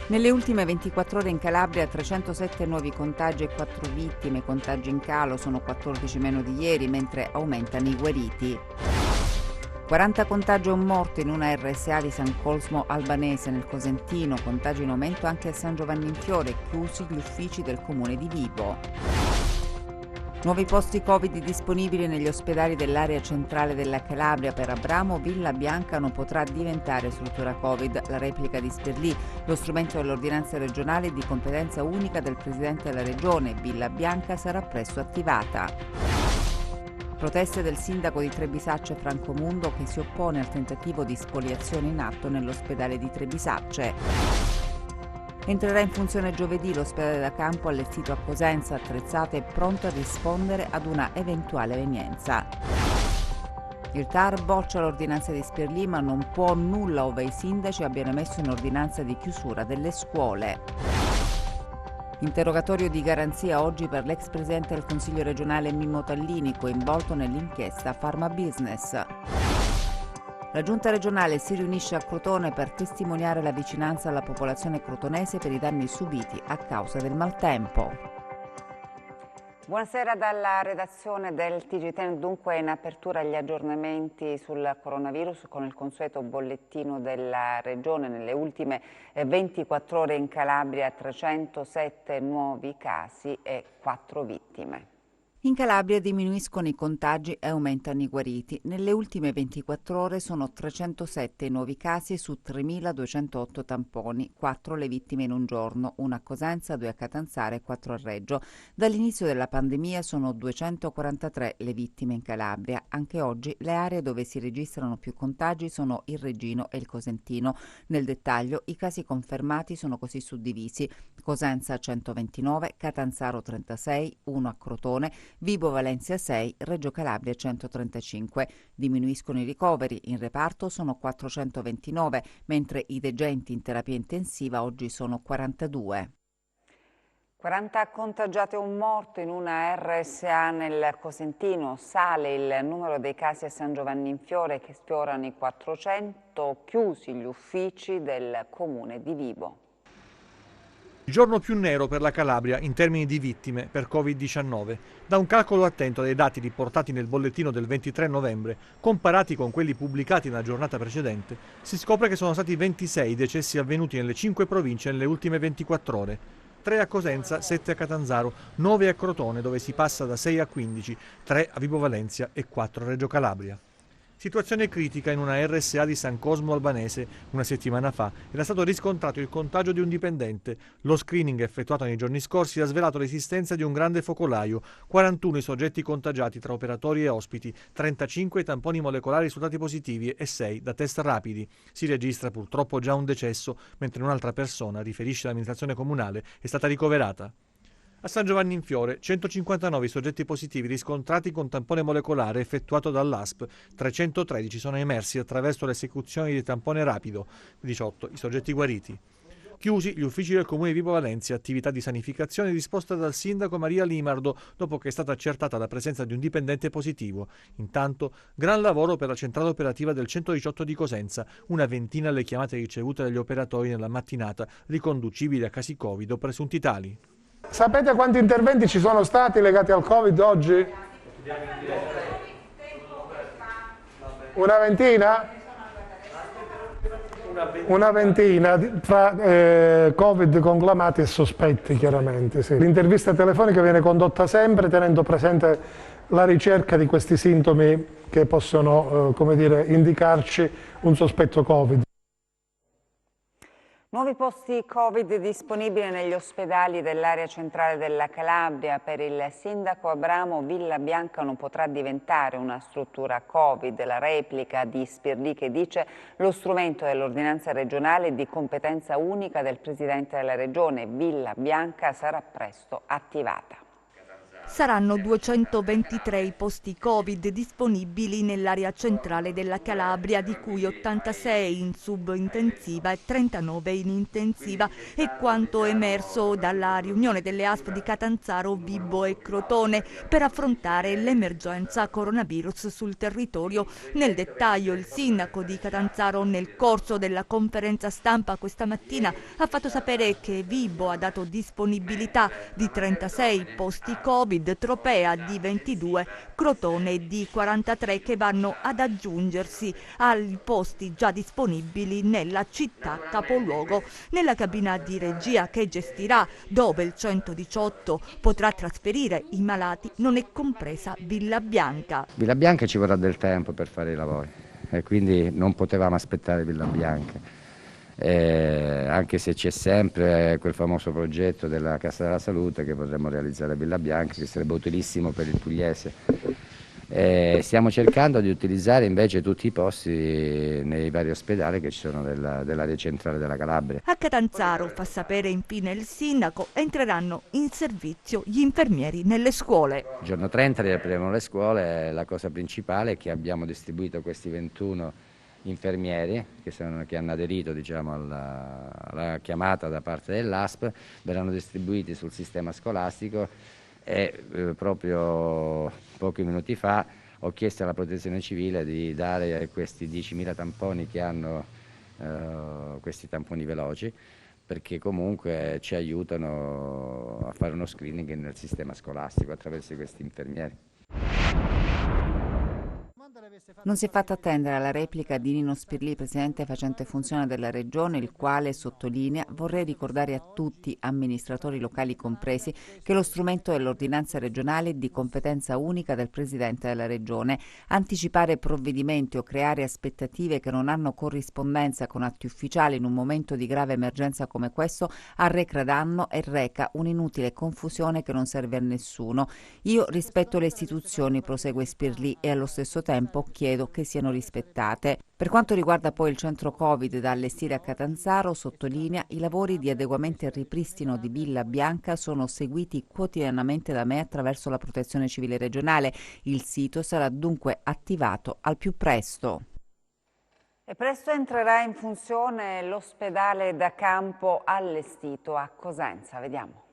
Nelle ultime 24 ore in Calabria 307 nuovi contagi e 4 vittime, contagi in calo, sono 14 meno di ieri, mentre aumentano i guariti. 40 contagi e un morto in una RSA di San Cosmo Albanese nel Cosentino, contagi in aumento anche a San Giovanni in Fiore, chiusi gli uffici del comune di Vibo. Nuovi posti Covid disponibili negli ospedali dell'area centrale della Calabria. Per Abramo, Villa Bianca non potrà diventare struttura Covid. La replica di Sperlì, lo strumento dell'ordinanza regionale di competenza unica del Presidente della Regione. Villa Bianca sarà presto attivata. Proteste del sindaco di Trebisacce Franco Mundo che si oppone al tentativo di spoliazione in atto nell'ospedale di Trebisacce. Entrerà in funzione giovedì l'ospedale da campo allestito a Cosenza, attrezzato e pronto a rispondere ad una eventuale evenienza. Il TAR boccia l'ordinanza di Sperlì ma non può nulla ove i sindaci abbiano emesso un'ordinanza di chiusura delle scuole. Interrogatorio di garanzia oggi per l'ex presidente del Consiglio regionale Mimmo Tallini, coinvolto nell'inchiesta Pharma Business. La Giunta regionale si riunisce a Crotone per testimoniare la vicinanza alla popolazione crotonese per i danni subiti a causa del maltempo. Buonasera dalla redazione del TG10, dunque in apertura gli aggiornamenti sul coronavirus con il consueto bollettino della Regione. Nelle ultime 24 ore in Calabria 307 nuovi casi e 4 vittime. In Calabria diminuiscono i contagi e aumentano i guariti. Nelle ultime 24 ore sono 307 i nuovi casi su 3.208 tamponi, 4 le vittime in un giorno, 1 a Cosenza, 2 a Catanzaro e 4 a Reggio. Dall'inizio della pandemia sono 243 le vittime in Calabria. Anche oggi le aree dove si registrano più contagi sono il Reggino e il Cosentino. Nel dettaglio i casi confermati sono così suddivisi: Cosenza 129, Catanzaro 36, 1 a Crotone, Vibo Valencia 6, Reggio Calabria 135. Diminuiscono i ricoveri, in reparto sono 429, mentre i degenti in terapia intensiva oggi sono 42. 40 contagiati e un morto in una RSA nel Cosentino. Sale il numero dei casi a San Giovanni in Fiore che sfiorano i 400, chiusi gli uffici del comune di Vibo. Il giorno più nero per la Calabria in termini di vittime per Covid-19. Da un calcolo attento dei dati riportati nel bollettino del 23 novembre, comparati con quelli pubblicati nella giornata precedente, si scopre che sono stati 26 i decessi avvenuti nelle 5 province nelle ultime 24 ore. 3 a Cosenza, 7 a Catanzaro, 9 a Crotone dove si passa da 6 a 15, 3 a Vibo Valencia e 4 a Reggio Calabria. Situazione critica in una RSA di San Cosmo Albanese. Una settimana fa era stato riscontrato il contagio di un dipendente. Lo screening effettuato nei giorni scorsi ha svelato l'esistenza di un grande focolaio. 41 i soggetti contagiati tra operatori e ospiti, 35 i tamponi molecolari risultati positivi e 6 da test rapidi. Si registra purtroppo già un decesso, mentre un'altra persona, riferisce l'amministrazione comunale, è stata ricoverata. A San Giovanni in Fiore, 159 i soggetti positivi riscontrati con tampone molecolare effettuato dall'ASP, 313 sono emersi attraverso l'esecuzione di tampone rapido, 18 i soggetti guariti. Chiusi gli uffici del comune di Vibo Valencia, attività di sanificazione disposta dal sindaco Maria Limardo dopo che è stata accertata la presenza di un dipendente positivo. Intanto, gran lavoro per la centrale operativa del 118 di Cosenza, una ventina le chiamate ricevute dagli operatori nella mattinata, riconducibili a casi Covid o presunti tali. Sapete quanti interventi ci sono stati legati al Covid oggi? Una ventina? Una ventina fra Covid conclamati e sospetti, chiaramente. Sì. L'intervista telefonica viene condotta sempre tenendo presente la ricerca di questi sintomi che possono indicarci un sospetto Covid. Nuovi posti Covid disponibili negli ospedali dell'area centrale della Calabria. Per il sindaco Abramo, Villa Bianca non potrà diventare una struttura Covid. La replica di Sperlì che dice lo strumento dell'ordinanza regionale di competenza unica del Presidente della Regione. Villa Bianca sarà presto attivata. Saranno 223 i posti Covid disponibili nell'area centrale della Calabria, di cui 86 in subintensiva e 39 in intensiva. È quanto emerso dalla riunione delle ASP di Catanzaro, Vibo e Crotone per affrontare l'emergenza coronavirus sul territorio. Nel dettaglio, il sindaco di Catanzaro, nel corso della conferenza stampa questa mattina, ha fatto sapere che Vibo ha dato disponibilità di 36 posti Covid, Tropea di 22, Crotone di 43, che vanno ad aggiungersi ai posti già disponibili nella città capoluogo. Nella cabina di regia che gestirà, dove il 118 potrà trasferire i malati, non è compresa Villa Bianca. Villa Bianca ci vorrà del tempo per fare i lavori e quindi non potevamo aspettare Villa Bianca. Anche se c'è sempre quel famoso progetto della Cassa della Salute che potremmo realizzare a Villa Bianca, che sarebbe utilissimo per il pugliese. Stiamo cercando di utilizzare invece tutti i posti nei vari ospedali che ci sono dell'area centrale della Calabria. A Catanzaro, fa sapere infine il sindaco, entreranno in servizio gli infermieri nelle scuole. Il giorno 30 riapriremo le scuole, la cosa principale è che abbiamo distribuito questi 21 infermieri che hanno aderito, diciamo, alla chiamata da parte dell'ASP, verranno distribuiti sul sistema scolastico e proprio pochi minuti fa ho chiesto alla Protezione Civile di dare questi 10.000 tamponi che hanno questi tamponi veloci, perché comunque ci aiutano a fare uno screening nel sistema scolastico attraverso questi infermieri. Non si è fatta attendere alla replica di Nino Spirlì, presidente facente funzione della Regione, il quale sottolinea: vorrei ricordare a tutti, amministratori locali compresi, che lo strumento è l'ordinanza regionale di competenza unica del presidente della Regione. Anticipare provvedimenti o creare aspettative che non hanno corrispondenza con atti ufficiali in un momento di grave emergenza come questo arreca danno e reca un'inutile confusione che non serve a nessuno. Io rispetto le istituzioni, prosegue Spirlì, e allo stesso tempo chiedo che siano rispettate. Per quanto riguarda poi il centro Covid da allestire a Catanzaro, sottolinea: i lavori di adeguamento e ripristino di Villa Bianca sono seguiti quotidianamente da me attraverso la Protezione Civile regionale. Il sito sarà dunque attivato al più presto. E presto entrerà in funzione l'ospedale da campo allestito a Cosenza. Vediamo.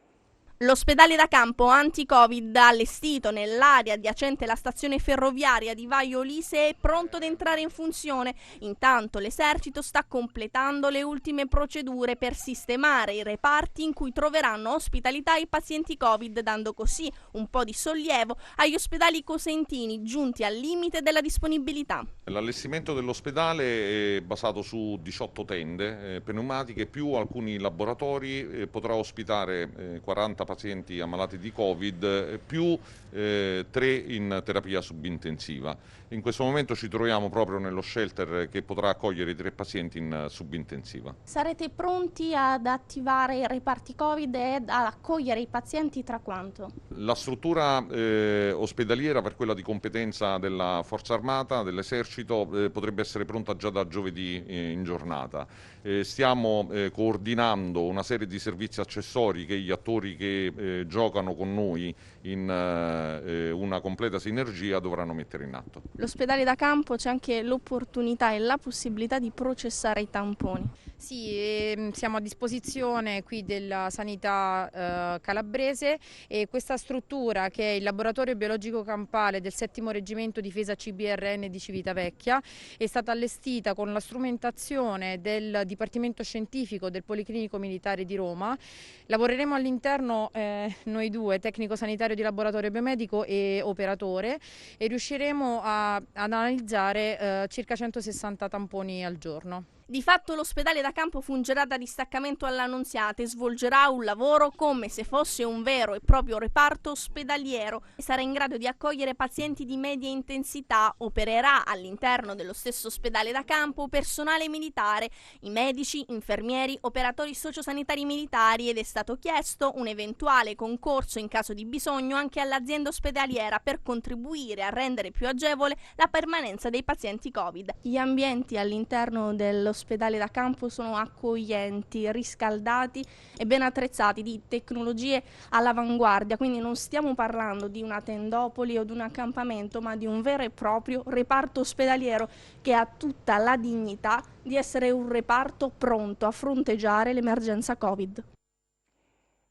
L'ospedale da campo anti-Covid allestito nell'area adiacente alla stazione ferroviaria di Vaio Olise è pronto ad entrare in funzione. Intanto l'esercito sta completando le ultime procedure per sistemare i reparti in cui troveranno ospitalità i pazienti Covid, dando così un po' di sollievo agli ospedali cosentini giunti al limite della disponibilità. L'allestimento dell'ospedale è basato su 18 tende pneumatiche più alcuni laboratori, potrà ospitare 40 pazienti ammalati di Covid più 3 in terapia subintensiva. In questo momento ci troviamo proprio nello shelter che potrà accogliere i 3 pazienti in subintensiva. Sarete pronti ad attivare i reparti Covid e ad accogliere i pazienti tra quanto? La struttura ospedaliera, per quella di competenza della Forza Armata, dell'Esercito, potrebbe essere pronta già da giovedì in giornata. Stiamo coordinando una serie di servizi accessori che gli attori che giocano con noi in una completa sinergia dovranno mettere in atto. L'ospedale da campo c'è anche l'opportunità e la possibilità di processare i tamponi. Sì, siamo a disposizione qui della sanità calabrese e questa struttura, che è il laboratorio biologico campale del 7° Reggimento Difesa CBRN di Civitavecchia, è stata allestita con la strumentazione del Dipartimento Scientifico del Policlinico Militare di Roma. Lavoreremo all'interno noi due, tecnico sanitario di laboratorio biomedico e operatore, e riusciremo ad analizzare circa 160 tamponi al giorno. Di fatto l'ospedale da campo fungerà da distaccamento all'Annunziata e svolgerà un lavoro come se fosse un vero e proprio reparto ospedaliero. Sarà in grado di accogliere pazienti di media intensità. Opererà all'interno dello stesso ospedale da campo personale militare, i medici, infermieri, operatori sociosanitari militari, ed è stato chiesto un eventuale concorso in caso di bisogno anche all'azienda ospedaliera per contribuire a rendere più agevole la permanenza dei pazienti Covid. Gli ambienti all'interno dello ospedali da campo sono accoglienti, riscaldati e ben attrezzati, di tecnologie all'avanguardia, quindi non stiamo parlando di una tendopoli o di un accampamento, ma di un vero e proprio reparto ospedaliero che ha tutta la dignità di essere un reparto pronto a fronteggiare l'emergenza Covid.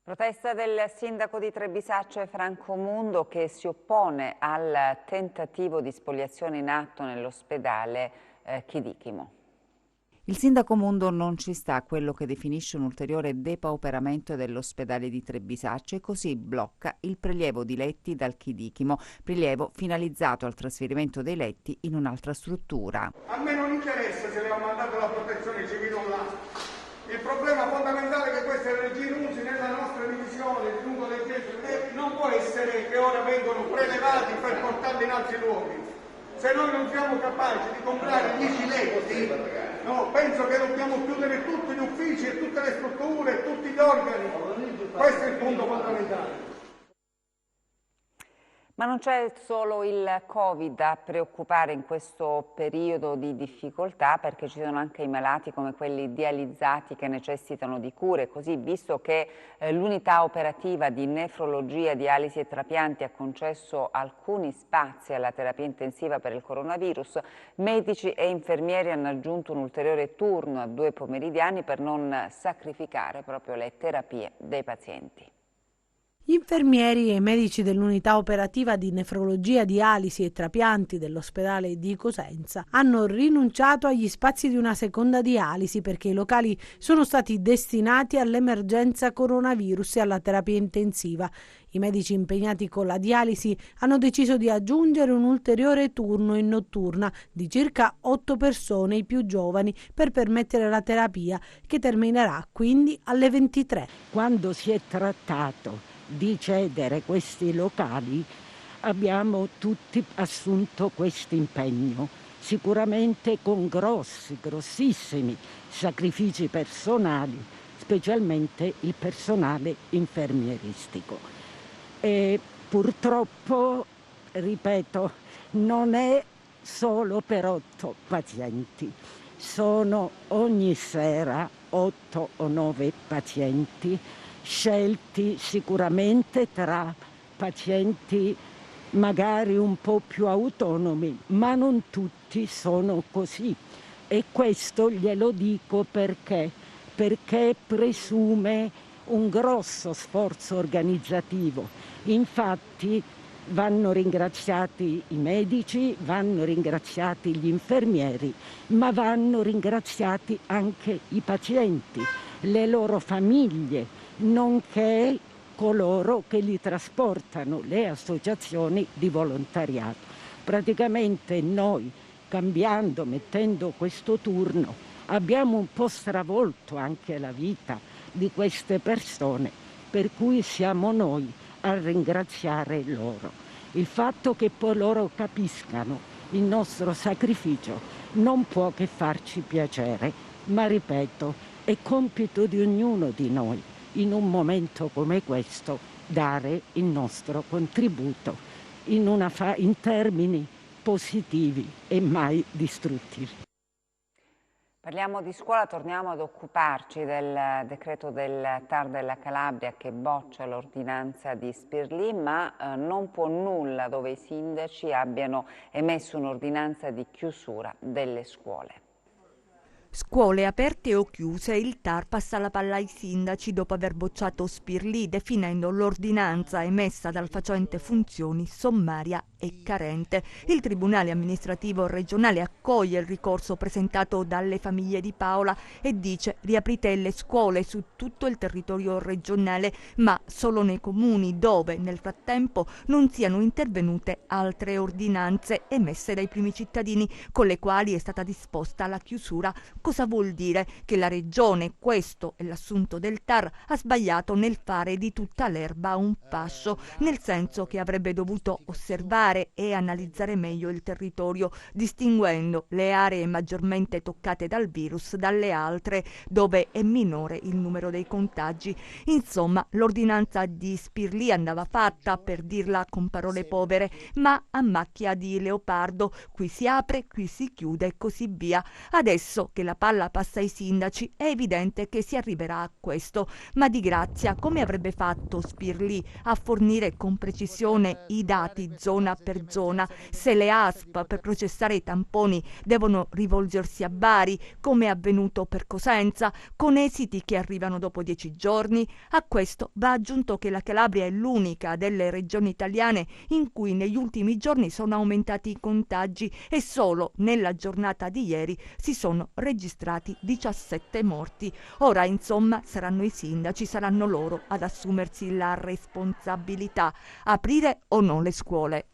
Protesta del sindaco di Trebisacce Franco Mundo che si oppone al tentativo di spoliazione in atto nell'ospedale Chidichimo. Il sindaco Mundo non ci sta a quello che definisce un ulteriore depauperamento dell'ospedale di Trebisacce e così blocca il prelievo di letti dal Chidichimo, prelievo finalizzato al trasferimento dei letti in un'altra struttura. A me non interessa se le ho mandato la protezione civile o là. Il problema fondamentale è che queste regine usi nella nostra divisione di lungo dei Gesù non può essere che ora vengono prelevati per portarli in altri luoghi. Se noi non siamo capaci di comprare gli giletti, no, penso che dobbiamo chiudere tutti gli uffici e tutte le strutture e tutti gli organi. Questo è il punto fondamentale. Ma non c'è solo il Covid a preoccupare in questo periodo di difficoltà, perché ci sono anche i malati come quelli dializzati che necessitano di cure. Così, visto che l'unità operativa di nefrologia, dialisi e trapianti ha concesso alcuni spazi alla terapia intensiva per il coronavirus, medici e infermieri hanno aggiunto un ulteriore turno a 2 pomeridiani per non sacrificare proprio le terapie dei pazienti. Gli infermieri e i medici dell'unità operativa di nefrologia, dialisi e trapianti dell'ospedale di Cosenza hanno rinunciato agli spazi di una seconda dialisi perché i locali sono stati destinati all'emergenza coronavirus e alla terapia intensiva. I medici impegnati con la dialisi hanno deciso di aggiungere un ulteriore turno in notturna di circa 8 persone, i più giovani, per permettere la terapia che terminerà quindi alle 23. Quando si è trattato di cedere questi locali abbiamo tutti assunto questo impegno, sicuramente con grossissimi sacrifici personali, specialmente il personale infermieristico. E purtroppo, ripeto, non è solo per 8 pazienti, sono ogni sera 8 o 9 pazienti scelti sicuramente tra pazienti magari un po' più autonomi, ma non tutti sono così. E questo glielo dico perché presume un grosso sforzo organizzativo. Infatti vanno ringraziati i medici, vanno ringraziati gli infermieri, ma vanno ringraziati anche i pazienti, le loro famiglie, nonché coloro che li trasportano, le associazioni di volontariato. Praticamente noi, cambiando, mettendo questo turno, abbiamo un po' stravolto anche la vita di queste persone, per cui siamo noi a ringraziare loro. Il fatto che poi loro capiscano il nostro sacrificio non può che farci piacere, ma ripeto, è compito di ognuno di noi in un momento come questo dare il nostro contributo in termini positivi e mai distruttivi. Parliamo di scuola, torniamo ad occuparci del decreto del TAR della Calabria che boccia l'ordinanza di Spirlì, ma non può nulla dove i sindaci abbiano emesso un'ordinanza di chiusura delle scuole. Scuole aperte o chiuse, il TAR passa la palla ai sindaci dopo aver bocciato Spirlì, definendo l'ordinanza emessa dal facente funzioni sommaria e carente. Il Tribunale amministrativo regionale accoglie il ricorso presentato dalle famiglie di Paola e dice: riaprite le scuole su tutto il territorio regionale, ma solo nei comuni dove nel frattempo non siano intervenute altre ordinanze emesse dai primi cittadini con le quali è stata disposta la chiusura. Cosa vuol dire? Che la Regione, questo è l'assunto del TAR, ha sbagliato nel fare di tutta l'erba un fascio, nel senso che avrebbe dovuto osservare e analizzare meglio il territorio, distinguendo le aree maggiormente toccate dal virus dalle altre dove è minore il numero dei contagi. Insomma, l'ordinanza di Spirlì andava fatta, per dirla con parole povere, ma a macchia di leopardo. Qui si apre, qui si chiude e così via. Adesso che la la palla passa ai sindaci, è evidente che si arriverà a questo. Ma di grazia, come avrebbe fatto Spirlì a fornire con precisione i dati zona per zona? Se le ASP per processare i tamponi devono rivolgersi a Bari, come è avvenuto per Cosenza, con esiti che arrivano dopo 10 giorni? A questo va aggiunto che la Calabria è l'unica delle regioni italiane in cui negli ultimi giorni sono aumentati i contagi e solo nella giornata di ieri si sono registrati 17 morti. Ora, insomma, saranno i sindaci, saranno loro ad assumersi la responsabilità. Aprire o no le scuole?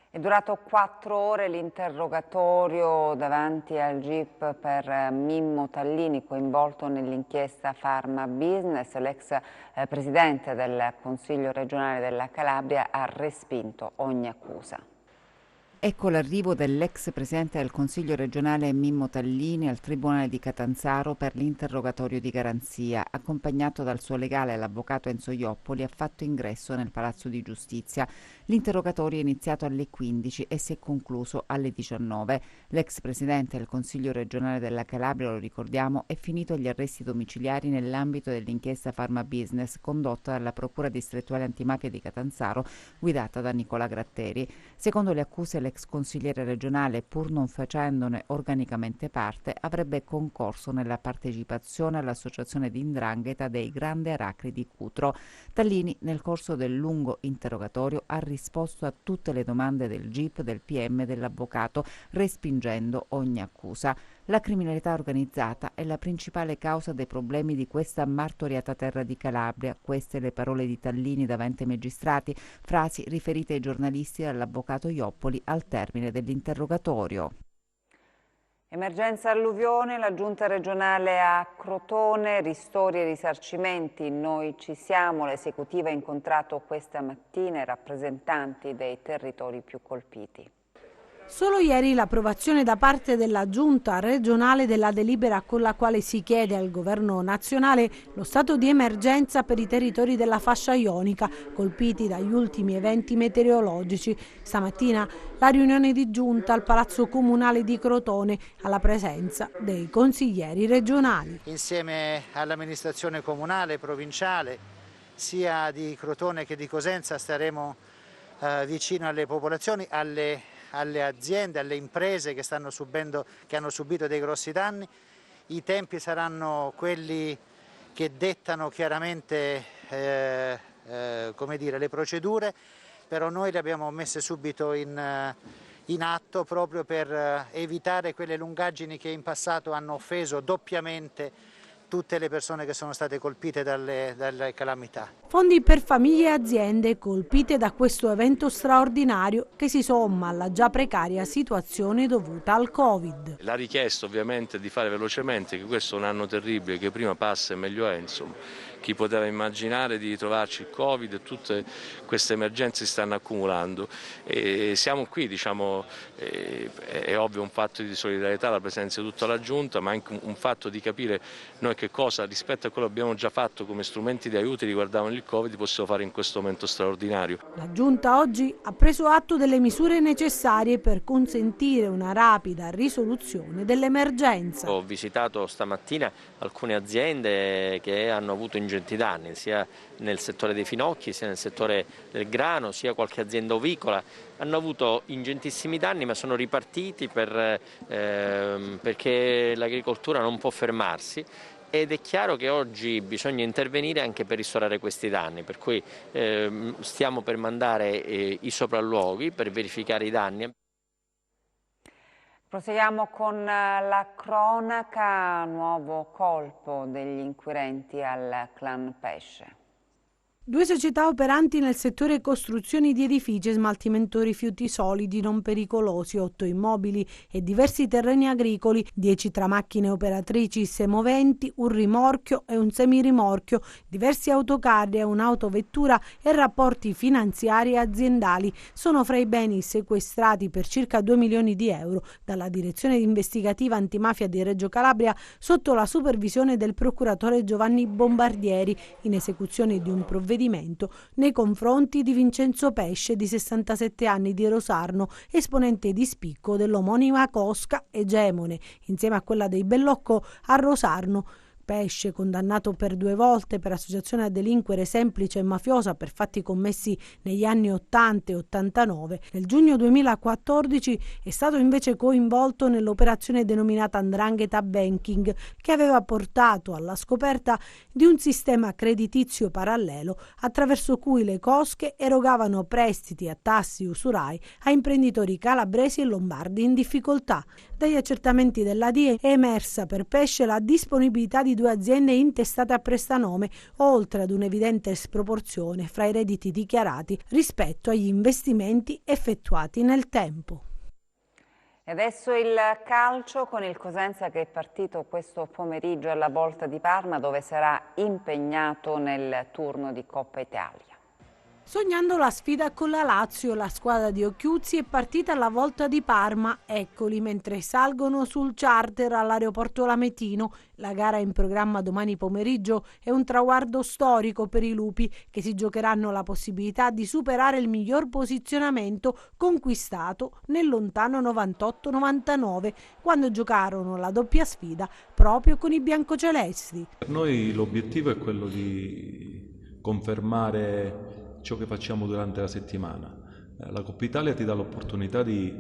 È durato 4 ore l'interrogatorio davanti al GIP per Mimmo Tallini, coinvolto nell'inchiesta Pharma Business. L'ex presidente del Consiglio regionale della Calabria ha respinto ogni accusa. Ecco l'arrivo dell'ex presidente del Consiglio regionale Mimmo Tallini al Tribunale di Catanzaro per l'interrogatorio di garanzia. Accompagnato dal suo legale, l'avvocato Enzo Ioppoli, ha fatto ingresso nel Palazzo di Giustizia. L'interrogatorio è iniziato alle 15 e si è concluso alle 19. L'ex presidente del Consiglio regionale della Calabria, lo ricordiamo, è finito agli arresti domiciliari nell'ambito dell'inchiesta Pharma Business condotta dalla Procura distrettuale antimafia di Catanzaro, guidata da Nicola Gratteri. Secondo le accuse, l'ex consigliere regionale, pur non facendone organicamente parte, avrebbe concorso nella partecipazione all'associazione di 'ndrangheta dei Grande Aracri di Cutro. Tallini, nel corso del lungo interrogatorio, ha risposto a tutte le domande del GIP, del PM e dell'avvocato, respingendo ogni accusa. La criminalità organizzata è la principale causa dei problemi di questa martoriata terra di Calabria. Queste le parole di Tallini davanti ai magistrati, frasi riferite ai giornalisti dall'avvocato Ioppoli al termine dell'interrogatorio. Emergenza alluvione, la giunta regionale a Crotone, ristori e risarcimenti. Noi ci siamo, l'esecutiva ha incontrato questa mattina i rappresentanti dei territori più colpiti. Solo ieri l'approvazione da parte della Giunta regionale della delibera con la quale si chiede al governo nazionale lo stato di emergenza per i territori della fascia ionica colpiti dagli ultimi eventi meteorologici. Stamattina la riunione di Giunta al Palazzo Comunale di Crotone alla presenza dei consiglieri regionali. Insieme all'amministrazione comunale, provinciale, sia di Crotone che di Cosenza staremo vicino alle popolazioni, alle aziende, alle imprese che hanno subito dei grossi danni. I tempi saranno quelli che dettano chiaramente come dire, le procedure, però noi le abbiamo messe subito in atto proprio per evitare quelle lungaggini che in passato hanno offeso doppiamente tutte le persone che sono state colpite dalle calamità. Fondi per famiglie e aziende colpite da questo evento straordinario che si somma alla già precaria situazione dovuta al Covid. La richiesta ovviamente di fare velocemente, che questo è un anno terribile, che prima passa e meglio è, insomma. Chi poteva immaginare di ritrovarci il Covid e tutte queste emergenze si stanno accumulando e siamo qui, diciamo, è ovvio un fatto di solidarietà, la presenza di tutta la Giunta, ma anche un fatto di capire noi che cosa rispetto a quello che abbiamo già fatto come strumenti di aiuto riguardavano il Covid possiamo fare in questo momento straordinario. La Giunta oggi ha preso atto delle misure necessarie per consentire una rapida risoluzione dell'emergenza. Ho visitato stamattina alcune aziende che hanno avuto ingenti danni, sia nel settore dei finocchi, sia nel settore del grano, sia qualche azienda ovicola. Hanno avuto ingentissimi danni ma sono ripartiti perché l'agricoltura non può fermarsi. Ed è chiaro che oggi bisogna intervenire anche per ristorare questi danni, per cui stiamo per mandare i sopralluoghi per verificare i danni. Proseguiamo con la cronaca, nuovo colpo degli inquirenti al clan Pesce. 2 società operanti nel settore costruzioni di edifici e smaltimento rifiuti solidi non pericolosi, 8 immobili e diversi terreni agricoli, 10 tra macchine operatrici semoventi, un rimorchio e un semirimorchio, diversi autocarri e un'autovettura e rapporti finanziari e aziendali sono fra i beni sequestrati per circa 2 milioni di euro dalla Direzione Investigativa Antimafia di Reggio Calabria sotto la supervisione del procuratore Giovanni Bombardieri in esecuzione di un provvedimento provvedimento nei confronti di Vincenzo Pesce, di 67 anni, di Rosarno, esponente di spicco dell'omonima cosca egemone, insieme a quella dei Bellocco a Rosarno. Pesce, condannato per 2 volte per associazione a delinquere semplice e mafiosa per fatti commessi negli anni 80 e 89, nel giugno 2014 è stato invece coinvolto nell'operazione denominata 'Ndrangheta Banking, che aveva portato alla scoperta di un sistema creditizio parallelo attraverso cui le cosche erogavano prestiti a tassi usurai a imprenditori calabresi e lombardi in difficoltà. Dagli accertamenti della DIE è emersa per Pesce la disponibilità di 2 aziende intestate a prestanome, oltre ad un'evidente sproporzione fra i redditi dichiarati rispetto agli investimenti effettuati nel tempo. E adesso il calcio con il Cosenza che è partito questo pomeriggio alla Volta di Parma, dove sarà impegnato nel turno di Coppa Italia. Sognando la sfida con la Lazio, la squadra di Occhiuzzi è partita alla Volta di Parma. Eccoli mentre salgono sul charter all'aeroporto Lametino. La gara in programma domani pomeriggio è un traguardo storico per i lupi, che si giocheranno la possibilità di superare il miglior posizionamento conquistato nel lontano 98-99, quando giocarono la doppia sfida proprio con i biancocelesti. Per noi l'obiettivo è quello di confermare ciò che facciamo durante la settimana. La Coppa Italia ti dà l'opportunità di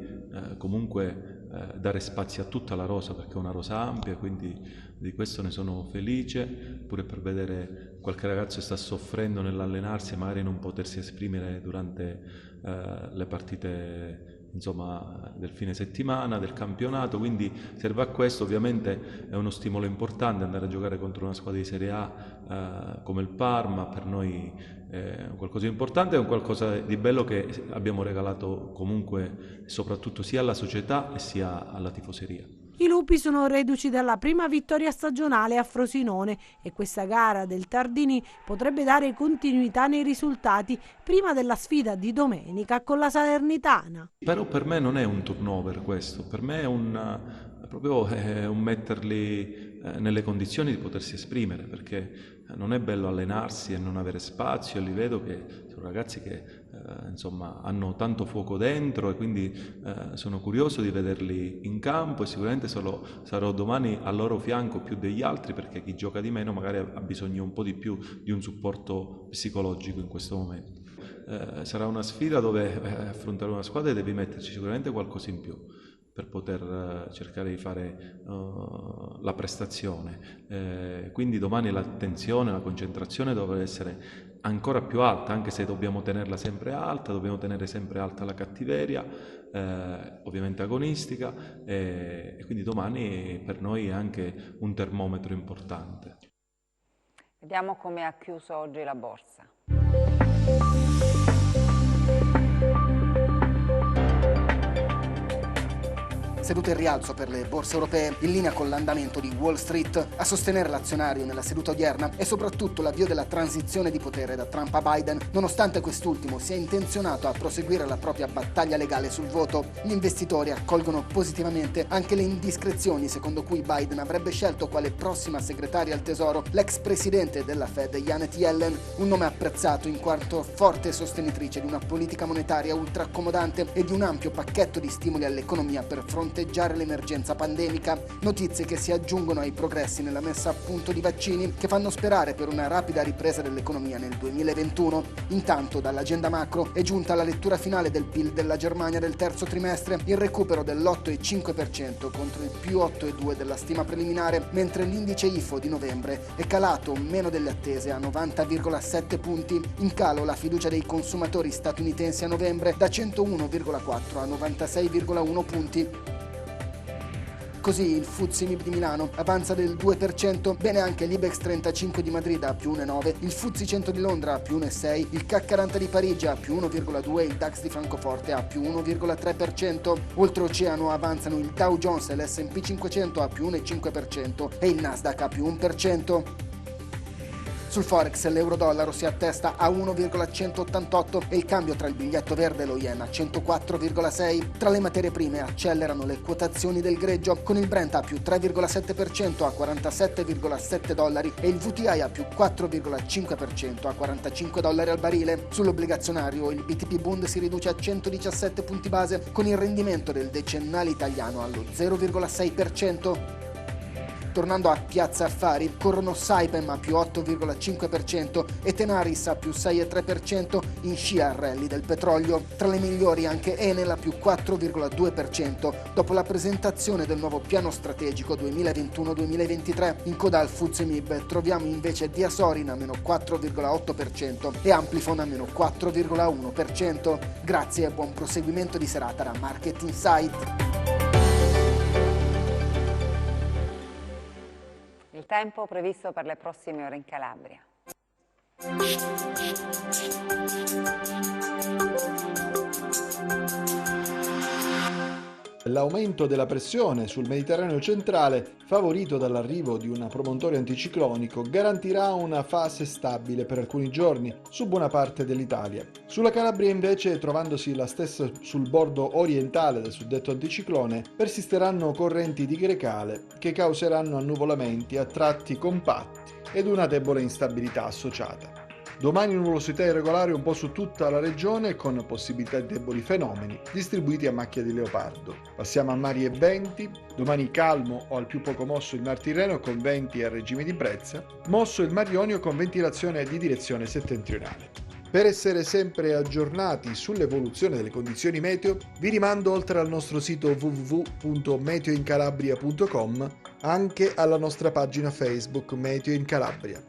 comunque dare spazio a tutta la rosa, perché è una rosa ampia, quindi di questo ne sono felice, pure per vedere qualche ragazzo che sta soffrendo nell'allenarsi e magari non potersi esprimere durante le partite del fine settimana, del campionato, quindi serve a questo. Ovviamente è uno stimolo importante andare a giocare contro una squadra di Serie A come il Parma. Per noi è qualcosa di importante, è un qualcosa di bello che abbiamo regalato comunque soprattutto sia alla società e sia alla tifoseria. I lupi sono reduci dalla prima vittoria stagionale a Frosinone e questa gara del Tardini potrebbe dare continuità nei risultati prima della sfida di domenica con la Salernitana. Però per me non è un turnover questo, per me è proprio un metterli nelle condizioni di potersi esprimere, perché non è bello allenarsi e non avere spazio, e li vedo che sono ragazzi che hanno tanto fuoco dentro, e quindi sono curioso di vederli in campo, e sicuramente sarò domani al loro fianco più degli altri, perché chi gioca di meno magari ha bisogno un po' di più di un supporto psicologico in questo momento. Sarà una sfida dove affrontare una squadra e devi metterci sicuramente qualcosa in più per poter cercare di fare la prestazione. Quindi domani l'attenzione, la concentrazione dovrà essere ancora più alta, anche se dobbiamo tenerla sempre alta, dobbiamo tenere sempre alta la cattiveria, ovviamente agonistica, e quindi domani per noi è anche un termometro importante. Vediamo come ha chiuso oggi la borsa. Seduta in rialzo per le borse europee, in linea con l'andamento di Wall Street. A sostenere l'azionario nella seduta odierna è soprattutto l'avvio della transizione di potere da Trump a Biden, nonostante quest'ultimo sia intenzionato a proseguire la propria battaglia legale sul voto. Gli investitori accolgono positivamente anche le indiscrezioni secondo cui Biden avrebbe scelto quale prossima segretaria al tesoro l'ex presidente della Fed Janet Yellen, un nome apprezzato in quanto forte sostenitrice di una politica monetaria ultra accomodante e di un ampio pacchetto di stimoli all'economia per fronteggiare l'emergenza pandemica. Notizie che si aggiungono ai progressi nella messa a punto di vaccini che fanno sperare per una rapida ripresa dell'economia nel 2021. Intanto dall'agenda macro è giunta la lettura finale del PIL della Germania del terzo trimestre, il recupero dell'8,5% contro il più 8,2% della stima preliminare, mentre l'indice IFO di novembre è calato meno delle attese a 90,7 punti. In calo la fiducia dei consumatori statunitensi a novembre da 101,4 a 96,1 punti. Così il FTSE MIB di Milano avanza del 2%, bene anche l'Ibex 35 di Madrid a più 1,9%, il FTSE 100 di Londra a più 1,6%, il CAC 40 di Parigi a più 1,2% e il DAX di Francoforte a più 1,3%. Oltreoceano avanzano il Dow Jones e l'S&P 500 a più 1,5% e il Nasdaq a più 1%. Sul Forex l'euro-dollaro si attesta a 1,188 e il cambio tra il biglietto verde e lo yen a 104,6. Tra le materie prime accelerano le quotazioni del greggio, con il Brent a più 3,7% a 47,7 dollari e il VTI a più 4,5% a 45 dollari al barile. Sull'obbligazionario il BTP Bund si riduce a 117 punti base, con il rendimento del decennale italiano allo 0,6%. Tornando a Piazza Affari, corrono Saipem a più 8,5% e Tenaris a più 6,3% in scia al rally del petrolio. Tra le migliori anche Enel a più 4,2% dopo la presentazione del nuovo piano strategico 2021-2023. In coda al FTSE MIB troviamo invece Diasorin a meno 4,8% e Amplifon a meno 4,1%. Grazie e buon proseguimento di serata da Market Insight. Il tempo previsto per le prossime ore in Calabria. L'aumento della pressione sul Mediterraneo centrale, favorito dall'arrivo di un promontorio anticiclonico, garantirà una fase stabile per alcuni giorni su buona parte dell'Italia. Sulla Calabria invece, trovandosi la stessa sul bordo orientale del suddetto anticiclone, persisteranno correnti di grecale che causeranno annuvolamenti a tratti compatti ed una debole instabilità associata. Domani nuvolosità irregolare un po' su tutta la regione con possibilità di deboli fenomeni distribuiti a macchia di leopardo. Passiamo a mari e venti. Domani calmo o al più poco mosso il Mar Tirreno con venti a regime di brezza, mosso il Mar Ionio con ventilazione di direzione settentrionale. Per essere sempre aggiornati sull'evoluzione delle condizioni meteo, vi rimando oltre al nostro sito www.meteoincalabria.com anche alla nostra pagina Facebook Meteo in Calabria.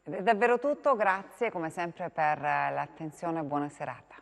Ed è davvero tutto, grazie come sempre per l'attenzione e buona serata.